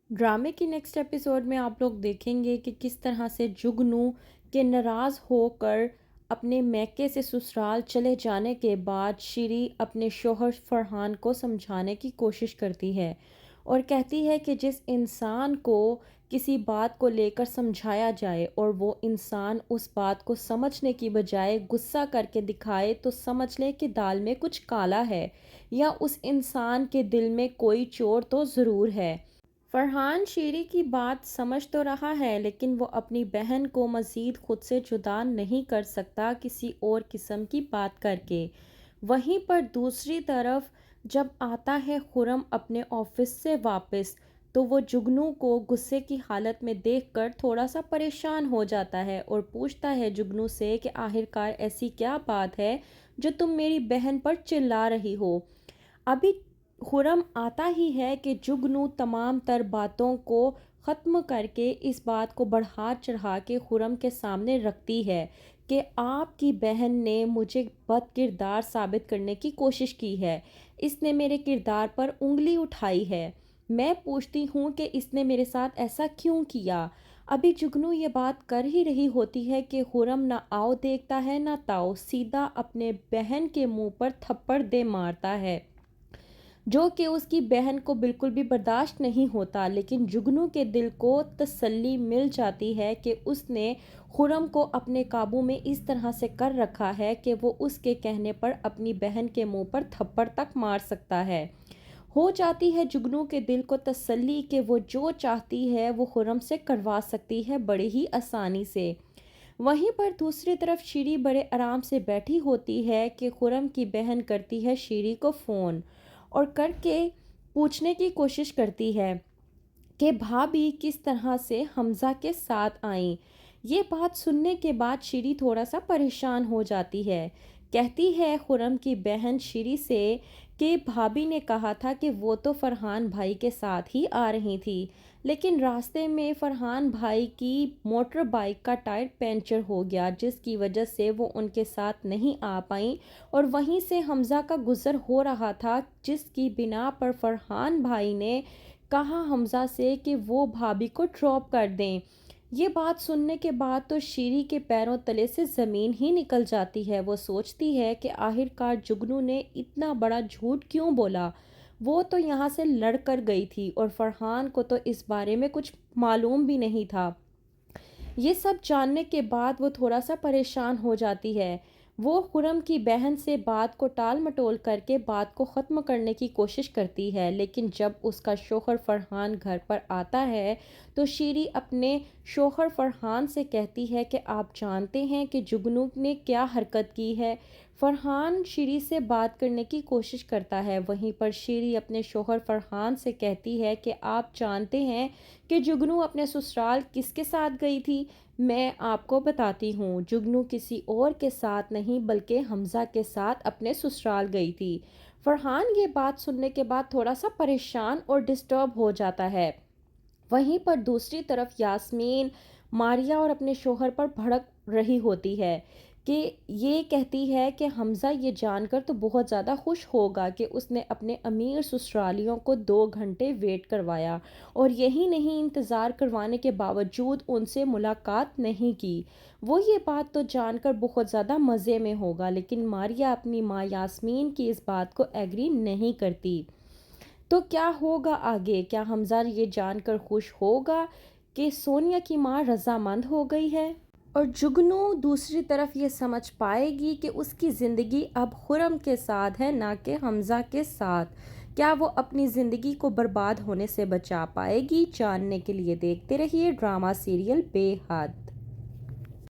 ڈرامے کی next episode میں آپ لوگ دیکھیں گے کہ کس طرح سے جگنو کے ناراض ہو کر اپنے میکے سے سسرال چلے جانے کے بعد شیری اپنے شوہر فرحان کو سمجھانے کی کوشش کرتی ہے اور کہتی ہے کہ جس انسان کو کسی بات کو لے کر سمجھایا جائے اور وہ انسان اس بات کو سمجھنے کی بجائے غصہ کر کے دکھائے تو سمجھ لے کہ دال میں کچھ کالا ہے یا اس انسان کے دل میں کوئی چور تو ضرور ہے۔ فرحان شیری کی بات سمجھ تو رہا ہے لیکن وہ اپنی بہن کو مزید خود سے جدا نہیں کر سکتا کسی اور قسم کی بات کر کے۔ وہیں پر دوسری طرف جب آتا ہے خرم اپنے آفس سے واپس تو وہ جگنو کو غصے کی حالت میں دیکھ کر تھوڑا سا پریشان ہو جاتا ہے اور پوچھتا ہے جگنو سے کہ آخرکار ایسی کیا بات ہے جو تم میری بہن پر چلا رہی ہو۔ ابھی خرم آتا ہی ہے کہ جگنو تمام تر باتوں کو ختم کر کے اس بات کو بڑھا چڑھا کے خرم کے سامنے رکھتی ہے کہ آپ کی بہن نے مجھے بد کردار ثابت کرنے کی کوشش کی ہے، اس نے میرے کردار پر انگلی اٹھائی ہے، میں پوچھتی ہوں کہ اس نے میرے ساتھ ایسا کیوں کیا۔ ابھی جگنو یہ بات کر ہی رہی ہوتی ہے کہ خرم نہ آؤ دیکھتا ہے نہ تاؤ، سیدھا اپنے بہن کے منہ پر تھپڑ دے مارتا ہے جو کہ اس کی بہن کو بالکل بھی برداشت نہیں ہوتا، لیکن جگنو کے دل کو تسلی مل جاتی ہے کہ اس نے خرم کو اپنے قابو میں اس طرح سے کر رکھا ہے کہ وہ اس کے کہنے پر اپنی بہن کے منہ پر تھپڑ تک مار سکتا ہے۔ ہو جاتی ہے جگنو کے دل کو تسلی کہ وہ جو چاہتی ہے وہ خرم سے کروا سکتی ہے بڑی ہی آسانی سے۔ وہیں پر دوسری طرف شیری بڑے آرام سے بیٹھی ہوتی ہے کہ خرم کی بہن کرتی ہے شیری کو فون اور کر کے پوچھنے کی کوشش کرتی ہے کہ بھابھی کس طرح سے حمزہ کے ساتھ آئیں۔ یہ بات سننے کے بعد شیری تھوڑا سا پریشان ہو جاتی ہے۔ کہتی ہے خرم کی بہن شیری سے کہ بھابھی نے کہا تھا کہ وہ تو فرحان بھائی کے ساتھ ہی آ رہی تھی، لیکن راستے میں فرحان بھائی کی موٹر بائیک کا ٹائر پنچر ہو گیا جس کی وجہ سے وہ ان کے ساتھ نہیں آ پائیں اور وہیں سے حمزہ کا گزر ہو رہا تھا جس کی بنا پر فرحان بھائی نے کہا حمزہ سے کہ وہ بھابھی کو ڈراپ کر دیں۔ یہ بات سننے کے بعد تو شیری کے پیروں تلے سے زمین ہی نکل جاتی ہے۔ وہ سوچتی ہے کہ آخرکار جگنو نے اتنا بڑا جھوٹ کیوں بولا، وہ تو یہاں سے لڑ کر گئی تھی اور فرحان کو تو اس بارے میں کچھ معلوم بھی نہیں تھا۔ یہ سب جاننے کے بعد وہ تھوڑا سا پریشان ہو جاتی ہے۔ وہ خرم کی بہن سے بات کو ٹال مٹول کر کے بات کو ختم کرنے کی کوشش کرتی ہے، لیکن جب اس کا شوہر فرحان گھر پر آتا ہے تو شیری اپنے شوہر فرحان سے کہتی ہے کہ آپ جانتے ہیں کہ جگنو نے کیا حرکت کی ہے۔ فرحان شیری سے بات کرنے کی کوشش کرتا ہے، وہیں پر شیری اپنے شوہر فرحان سے کہتی ہے کہ آپ جانتے ہیں کہ جگنو اپنے سسرال کس کے ساتھ گئی تھی؟ میں آپ کو بتاتی ہوں، جگنو کسی اور کے ساتھ نہیں بلکہ حمزہ کے ساتھ اپنے سسرال گئی تھی۔ فرحان یہ بات سننے کے بعد تھوڑا سا پریشان اور ڈسٹرب ہو جاتا ہے۔ وہیں پر دوسری طرف یاسمین ماریا اور اپنے شوہر پر بھڑک رہی ہوتی ہے کہ یہ کہتی ہے کہ حمزہ یہ جان کر تو بہت زیادہ خوش ہوگا کہ اس نے اپنے امیر سسرالیوں کو 2 گھنٹے ویٹ کروایا اور یہی نہیں انتظار کروانے کے باوجود ان سے ملاقات نہیں کی، وہ یہ بات تو جان کر بہت زیادہ مزے میں ہوگا، لیکن ماریا اپنی ماں یاسمین کی اس بات کو ایگری نہیں کرتی۔ تو کیا ہوگا آگے؟ کیا حمزہ یہ جان کر خوش ہوگا کہ سونیا کی ماں رضامند ہو گئی ہے؟ اور جگنو دوسری طرف یہ سمجھ پائے گی کہ اس کی زندگی اب خرم کے ساتھ ہے نہ کہ حمزہ کے ساتھ؟ کیا وہ اپنی زندگی کو برباد ہونے سے بچا پائے گی؟ جاننے کے لیے دیکھتے رہیے ڈرامہ سیریل بے حد۔